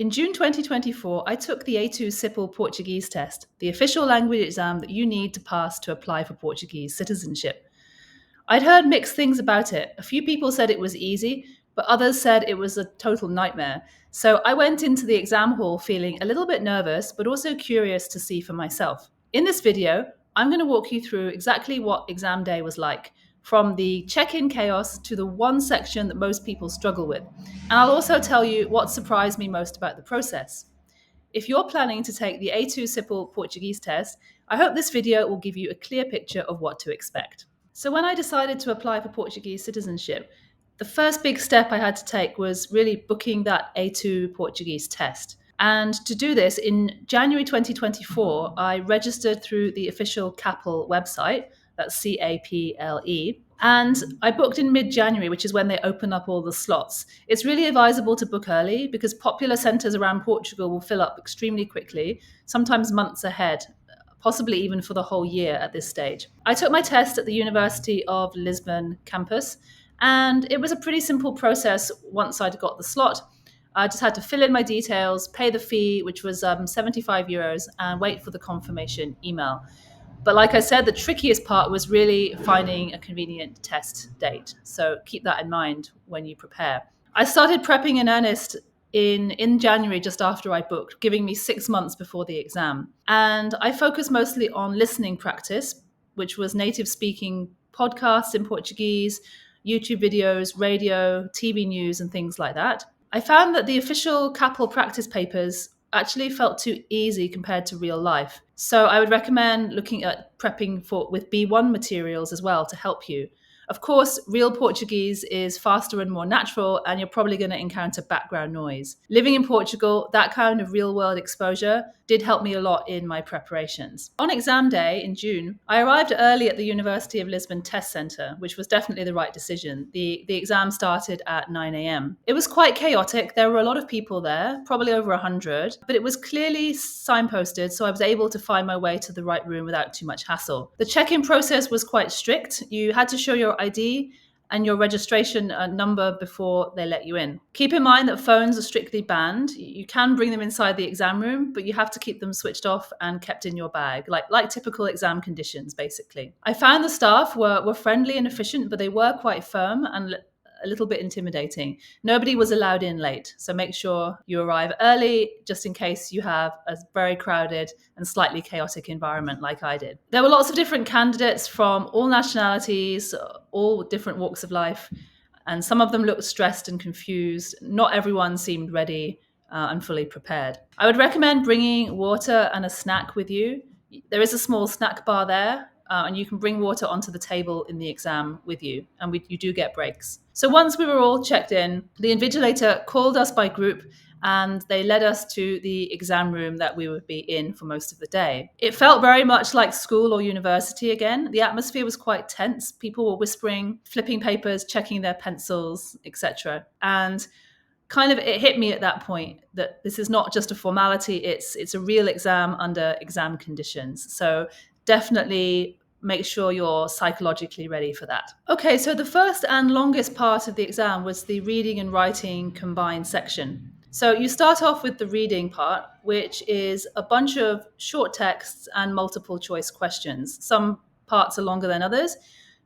In June 2024, I took the A2 CIPLE Portuguese test, the official language exam that you need to pass to apply for Portuguese citizenship. I'd heard mixed things about it. A few people said it was easy, but others said it was a total nightmare. So I went into the exam hall feeling a little bit nervous, but also curious to see for myself. In this video, I'm going to walk you through exactly what exam day was like, from the check-in chaos to the one section that most people struggle with. And I'll also tell you what surprised me most about the process. If you're planning to take the A2 CIPLE Portuguese test, I hope this video will give you a clear picture of what to expect. So when I decided to apply for Portuguese citizenship, the first big step I had to take was really booking that A2 Portuguese test. And to do this, in January 2024, I registered through the official CAPLE website, that's CAPLE, and I booked in mid-January, which is when they open up all the slots. It's really advisable to book early because popular centres around Portugal will fill up extremely quickly, sometimes months ahead, possibly even for the whole year at this stage. I took my test at the University of Lisbon campus, and it was a pretty simple process once I'd got the slot. I just had to fill in my details, pay the fee, which was €75, and wait for the confirmation email. But like I said, the trickiest part was really finding a convenient test date. So keep that in mind when you prepare. I started prepping in earnest in January, just after I booked, giving me 6 months before the exam. And I focused mostly on listening practice, which was native speaking podcasts in Portuguese, YouTube videos, radio, TV news, and things like that. I found that the official CAPLE practice papers actually felt too easy compared to real life. So I would recommend looking at prepping with B1 materials as well to help you. Of course, real Portuguese is faster and more natural, and you're probably going to encounter background noise. Living in Portugal, that kind of real-world exposure did help me a lot in my preparations. On exam day in June, I arrived early at the University of Lisbon Test Centre, which was definitely the right decision. The exam started at 9 a.m. It was quite chaotic. There were a lot of people there, probably over 100, but it was clearly signposted, so I was able to find my way to the right room without too much hassle. The check-in process was quite strict. You had to show your ID and your registration number before they let you in. Keep in mind that phones are strictly banned. You can bring them inside the exam room, but you have to keep them switched off and kept in your bag, like typical exam conditions, basically. I found the staff were friendly and efficient, but they were quite firm and a little bit intimidating. Nobody was allowed in late, so make sure you arrive early just in case you have a very crowded and slightly chaotic environment like I did. There were lots of different candidates from all nationalities, all different walks of life, and some of them looked stressed and confused. Not everyone seemed ready and fully prepared. I would recommend bringing water and a snack with you. There is a small snack bar there, and you can bring water onto the table in the exam with you, and you do get breaks. So once we were all checked in, the invigilator called us by group and they led us to the exam room that we would be in for most of the day. It felt very much like school or university again. The atmosphere was quite tense. People were whispering, flipping papers, checking their pencils, etc. And kind of it hit me at that point that this is not just a formality, it's a real exam under exam conditions. So definitely make sure you're psychologically ready for that. Okay, so the first and longest part of the exam was the reading and writing combined section. So you start off with the reading part, which is a bunch of short texts and multiple choice questions. Some parts are longer than others,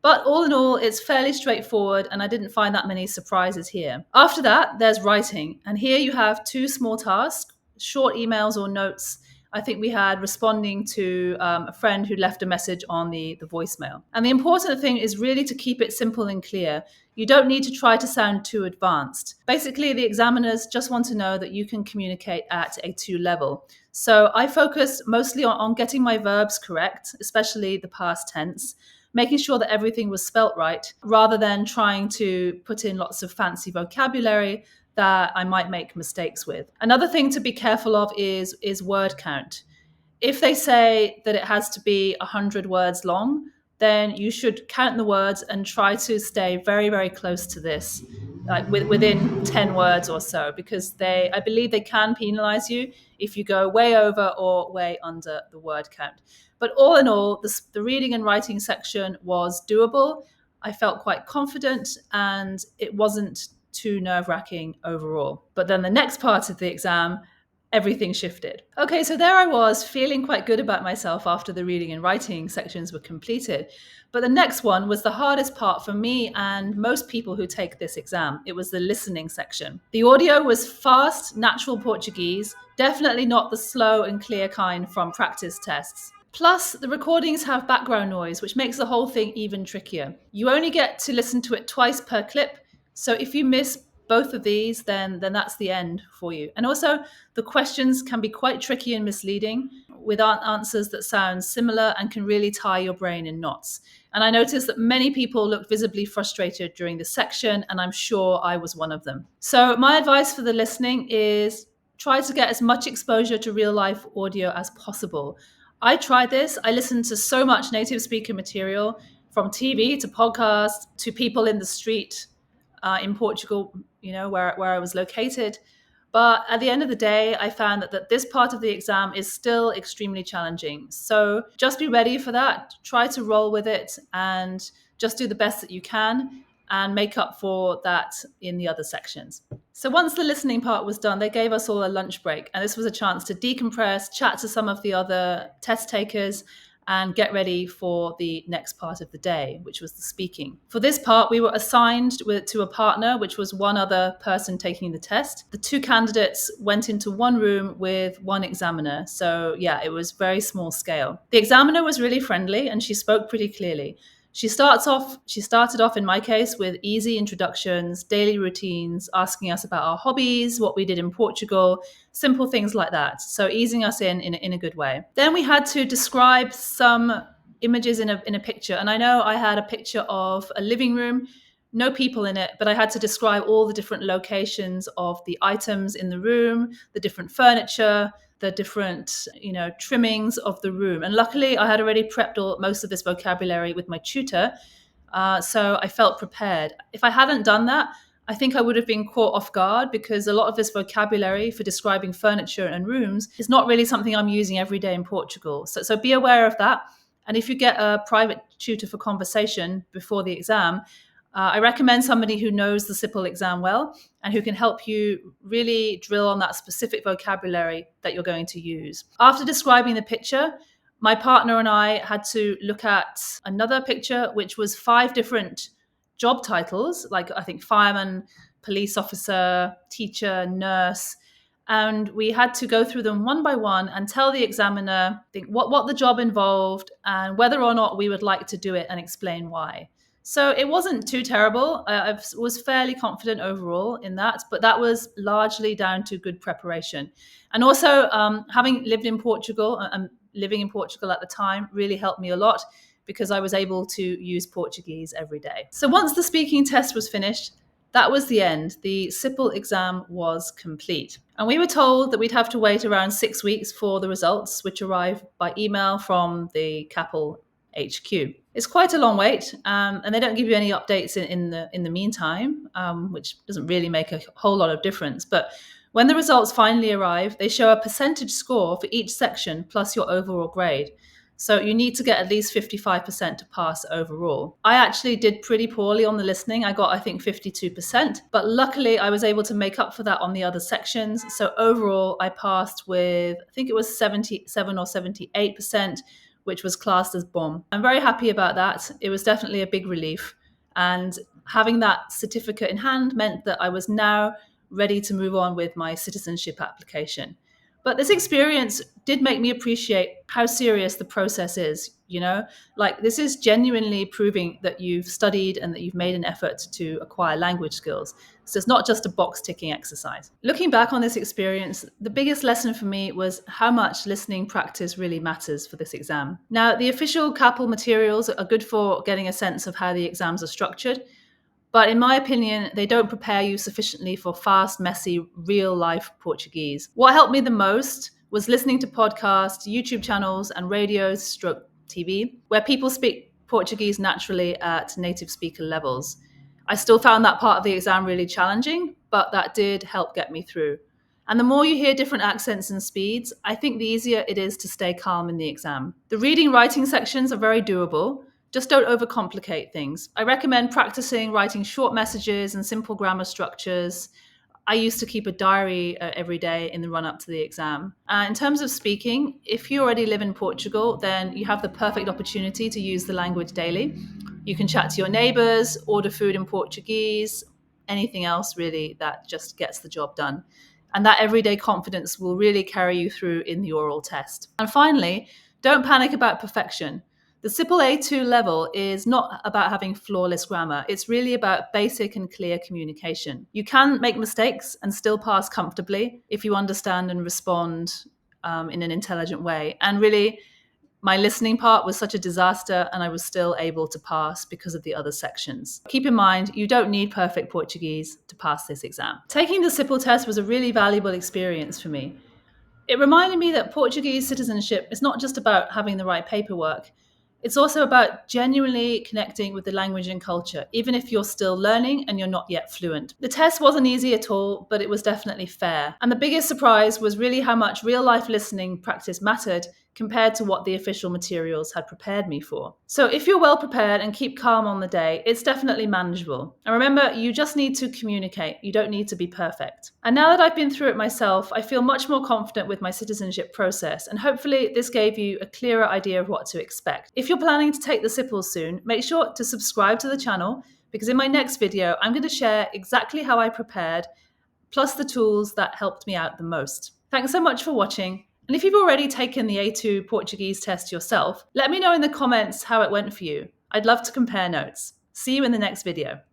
but all in all, it's fairly straightforward, and I didn't find that many surprises here. After that, there's writing, and here you have 2 small tasks, short emails or notes. I think we had responding to a friend who left a message on the voicemail. And the important thing is really to keep it simple and clear. You don't need to try to sound too advanced. Basically, the examiners just want to know that you can communicate at A2 level. So I focused mostly on getting my verbs correct, especially the past tense, making sure that everything was spelt right, rather than trying to put in lots of fancy vocabulary that I might make mistakes with. Another thing to be careful of is word count. If they say that it has to be 100 words long, then you should count the words and try to stay very, very close to this, like within 10 words or so, because I believe they can penalize you if you go way over or way under the word count. But all in all, the reading and writing section was doable. I felt quite confident, and it wasn't too nerve-wracking overall. But then the next part of the exam, everything shifted. Okay, so there I was feeling quite good about myself after the reading and writing sections were completed. But the next one was the hardest part for me and most people who take this exam. It was the listening section. The audio was fast, natural Portuguese, definitely not the slow and clear kind from practice tests. Plus, the recordings have background noise, which makes the whole thing even trickier. You only get to listen to it twice per clip, so if you miss both of these, then that's the end for you. And also, the questions can be quite tricky and misleading, with answers that sound similar and can really tie your brain in knots. And I noticed that many people looked visibly frustrated during this section, and I'm sure I was one of them. So my advice for the listening is try to get as much exposure to real life audio as possible. I tried this. I listened to so much native speaker material, from TV to podcasts to people in the street in Portugal, where I was located. But at the end of the day, I found that this part of the exam is still extremely challenging. So just be ready for that. Try to roll with it and just do the best that you can and make up for that in the other sections. So once the listening part was done, they gave us all a lunch break. And this was a chance to decompress, chat to some of the other test takers, and get ready for the next part of the day, which was the speaking. For this part, we were assigned to a partner, which was one other person taking the test. The two candidates went into one room with one examiner. So yeah, it was very small scale. The examiner was really friendly and she spoke pretty clearly. She started off in my case with easy introductions, daily routines, asking us about our hobbies, what we did in Portugal, simple things like that. So easing us in a good way. Then we had to describe some images in a picture. And I know I had a picture of a living room, no people in it, but I had to describe all the different locations of the items in the room, the different furniture, the different, trimmings of the room. And luckily, I had already prepped most of this vocabulary with my tutor, so I felt prepared. If I hadn't done that, I think I would have been caught off guard because a lot of this vocabulary for describing furniture and rooms is not really something I'm using every day in Portugal. So be aware of that. And if you get a private tutor for conversation before the exam, I recommend somebody who knows the CIPLE exam well and who can help you really drill on that specific vocabulary that you're going to use. After describing the picture, my partner and I had to look at another picture, which was 5 different job titles, like I think fireman, police officer, teacher, nurse. And we had to go through them one by one and tell the examiner what the job involved and whether or not we would like to do it and explain why. So it wasn't too terrible. I was fairly confident overall in that, but that was largely down to good preparation. And also having lived in Portugal and living in Portugal at the time really helped me a lot because I was able to use Portuguese every day. So once the speaking test was finished, that was the end. The CIPLE exam was complete. And we were told that we'd have to wait around 6 weeks for the results, which arrived by email from the CIPLE HQ. It's quite a long wait, and they don't give you any updates in the meantime, which doesn't really make a whole lot of difference. But when the results finally arrive, they show a percentage score for each section plus your overall grade. So you need to get at least 55% to pass overall. I actually did pretty poorly on the listening. I got, I think, 52%. But luckily, I was able to make up for that on the other sections. So overall, I passed with, I think it was 77 or 78%, which was classed as bomb. I'm very happy about that. It was definitely a big relief. And having that certificate in hand meant that I was now ready to move on with my citizenship application. But this experience did make me appreciate how serious the process is, Like this is genuinely proving that you've studied and that you've made an effort to acquire language skills. So it's not just a box ticking exercise. Looking back on this experience, the biggest lesson for me was how much listening practice really matters for this exam. Now, the official CIPLE materials are good for getting a sense of how the exams are structured. But in my opinion, they don't prepare you sufficiently for fast, messy, real-life Portuguese. What helped me the most was listening to podcasts, YouTube channels, and radios stroke TV, where people speak Portuguese naturally at native speaker levels. I still found that part of the exam really challenging, but that did help get me through. And the more you hear different accents and speeds, I think the easier it is to stay calm in the exam. The reading writing sections are very doable. Just don't overcomplicate things. I recommend practicing writing short messages and simple grammar structures. I used to keep a diary every day in the run up to the exam. In terms of speaking, if you already live in Portugal, then you have the perfect opportunity to use the language daily. You can chat to your neighbors, order food in Portuguese, anything else really that just gets the job done. And that everyday confidence will really carry you through in the oral test. And finally, don't panic about perfection. The CIPLE A2 level is not about having flawless grammar. It's really about basic and clear communication. You can make mistakes and still pass comfortably if you understand and respond in an intelligent way. And really, my listening part was such a disaster, and I was still able to pass because of the other sections. Keep in mind, you don't need perfect Portuguese to pass this exam. Taking the CIPLE test was a really valuable experience for me. It reminded me that Portuguese citizenship is not just about having the right paperwork. It's also about genuinely connecting with the language and culture, even if you're still learning and you're not yet fluent. The test wasn't easy at all, but it was definitely fair. And the biggest surprise was really how much real-life listening practice mattered compared to what the official materials had prepared me for. So if you're well prepared and keep calm on the day, it's definitely manageable. And remember, you just need to communicate. You don't need to be perfect. And now that I've been through it myself, I feel much more confident with my citizenship process, and hopefully this gave you a clearer idea of what to expect. If you're planning to take the CIPLE soon, make sure to subscribe to the channel, because in my next video, I'm going to share exactly how I prepared, plus the tools that helped me out the most. Thanks so much for watching. And if you've already taken the A2 Portuguese test yourself, let me know in the comments how it went for you. I'd love to compare notes. See you in the next video.